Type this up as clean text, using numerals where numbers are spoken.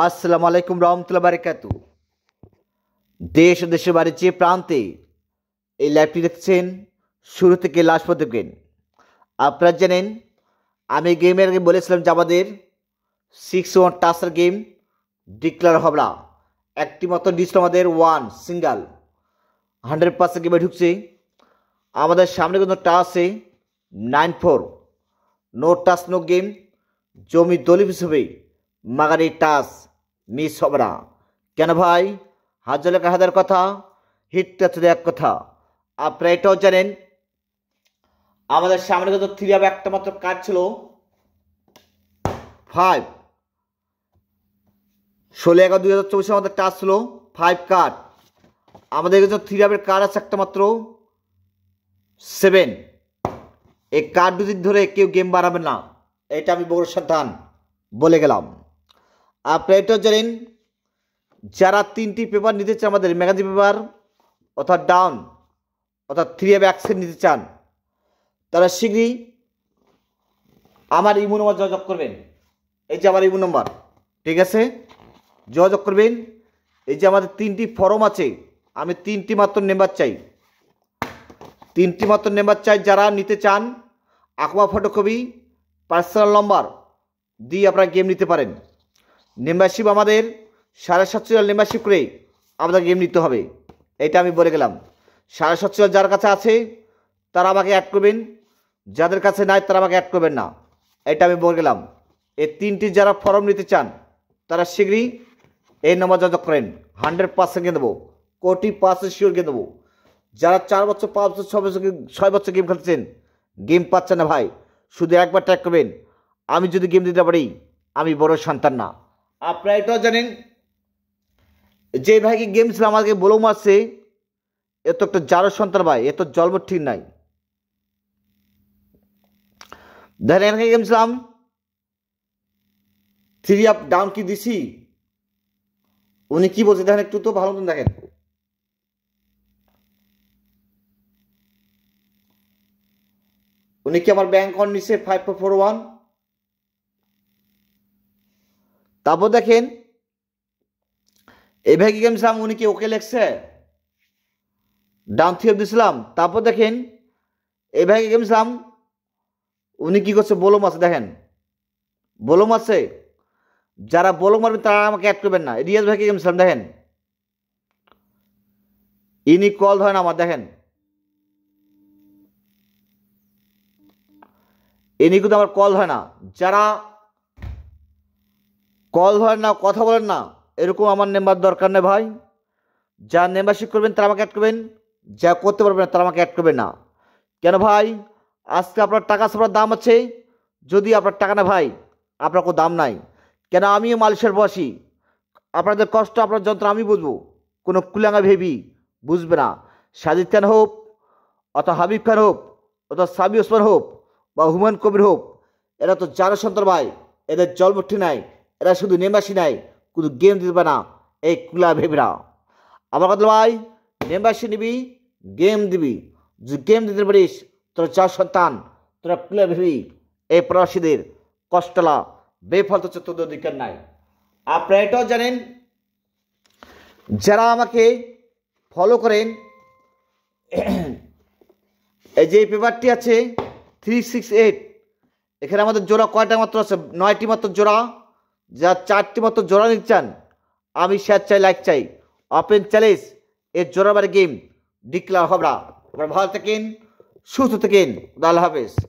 আসসালামু আলাইকুম রহমতুল্লাহ বারাকাতু। দেশ ও দেশের বাড়ির যে প্রান্তে এই লাইভটি দেখছেন শুরু থেকে লাস্ট পর্যন্ত দেখবেন। আপনারা জানেন আমি গেমের আগে বলেছিলাম যে আমাদের 6-1 টাসের গেম ডিক্লেয়ার হবে না। একটি মাত্র ডিস্ট আমাদের ওয়ান সিঙ্গাল 100% গেমে ঢুকছে। আমাদের সামনে কিন্তু টাসে 9-4 নো টাস নো গেম। জমি দলিল হিসেবে মাগার এই টাস মিস হবে না। কেন ভাই? হাজার লেখা হাজার কথা, হিটটা ছিল এক কথা। আপনারা এটাও জানেন আমাদের সামনে কিন্তু 3 হবে, একটা মাত্র কার্ড ছিল 5। 16/11/2024 আমাদের টাচ ছিল 5 কার্ড। আমাদের কাছে 3 হাবের কার্ড আছে একটা মাত্র 7। এই কার্ড দুদিন ধরে কেউ গেম বাড়াবে না, এটা আমি বড় সাবধান বলে গেলাম। আপনারা এটাও জানেন যারা 3টি পেপার নিতে চান, আমাদের ম্যাগাজিন পেপার অর্থাৎ ডাউন অর্থাৎ 3 হবে অ্যাক্সেন্ট নিতে চান, তারা শীঘ্রই আমার ইমো নম্বর যোগাযোগ করবেন। এই যে আমার ইমো নম্বর, ঠিক আছে, যোগাযোগ করবেন। এই যে আমাদের 3টি ফর্ম আছে, আমি 3টি মাত্র নেম্বার চাই, 3টি মাত্র নেম্বার চাই। যারা নিতে চান আকমা ফটোকপি পার্সোনাল নম্বর দিয়ে আপনারা গেম নিতে পারেন। মেম্বারশিপ আমাদের 750 মেম্বারশিপ করে আমাদের গেম নিতে হবে, এটা আমি বলে গেলাম। 750 যার কাছে আছে তারা আমাকে অ্যাড করবেন, যাদের কাছে নাই তারা আমাকে অ্যাড করবেন না, এটা আমি বলে গেলাম। এই 3টি যারা ফর্ম নিতে চান তারা শীঘ্রই এই নম্বর যোগাযোগ করেন। 100% কিনে দেবো, কোটি % শিওর কিনে দেবো। যারা 4 বছর 5 বছর 6 বছর গেম খেলছেন, গেম পাচ্ছেন না ভাই, শুধু একবার ট্র্যাক করবেন। আমি যদি গেম দিতে পারি আমি বড় সন্তান না। আপনারা এটাও জানেন যে ভাইকে গেম ছিল আমাকে বলেও মারছে, এ তো একটা জারো সন্তান ভাই, এ তো জন্ম ঠিক নাই। দেখেন এখানে গেম ছিলাম 3 আপ ডাউন কি দিছি, উনি কি বলছে দেখেন একটু তো ভালো মতন দেখেন। উনি কি আমার ব্যাংক অন নিছে 5441। তারপর দেখেন এই ভাইকে গেম ছিলাম, উনি কি ওকে লেখছে ডাউন 3 দিছিলাম। তারপর দেখেন এই ভাইকে গেম ছিলাম, উনি কি করছে বলো মারছে, দেখেন বলো মারছে। যারা বলো মারবেন তারা আমাকে অ্যাড করবেন না। রিয়াজ ভাইকে গেম ছিলাম, দেখেন ইনি কল ধরেন আমার, দেখেন ইনি কিন্তু আমার কল হয় না। যারা কল ধরেন না, কথা বলেন না, এরকম আমার নেম্বার দরকার নেই ভাই। যা মেম্বারশিপ করবেন তারা আমাকে অ্যাড করবেন, যা করতে পারবেন না তারা আমাকে অ্যাড করবেন না। কেন ভাই? আজকে আপনার টাকা ছাড়ার দাম আছে, যদি আপনার টাকা না ভাই আপনার কোনো দাম নাই। কেন? আমিও মালয়েশিয়ার বসি, আপনাদের কষ্ট আপনার যন্ত্র আমি বুঝবো, কোনো কুলাঙ্গা ভেবি বুঝবে না। সাজিদ খান হোক অথবা হাবিব খান হোক অথবা সাবি ওসমান হোক বা হুমায়ুন কবির হোক, এরা তো যারা সন্তান ভাই, এদের জলমঠি নাই, এরা শুধু নেম্বাসি নাই, শুধু গেম দিতে না এই কুলা ভেবিরা। আমার কথা ভাই, মেম্বারশি নিবি, গেম দিবি, যদি গেম দিতে পারিস তোরা চার সন্তান, তোরা কুলা ভেবি এই প্রবাসীদের কষ্টলা বেফল তো তোদের অধিকার নাই। আপনারা এটাও জানেন যারা আমাকে ফলো করেন, এই যে পেপারটি আছে 368, এখানে আমাদের জোড়া কয়টা মাত্র আছে? 9টি মাত্র জোড়া। যা 4টি মাত্র জোড়া নিতে চান আমি শেয়ার চাই, লাইক চাই, ওপেন চ্যালেঞ্জ এর জোড়াবার গেম ডিক্লেয়ার হবে না। আপনারা ভালো থাকেন, সুস্থ থাকেন, আল্লাহ হাফেজ।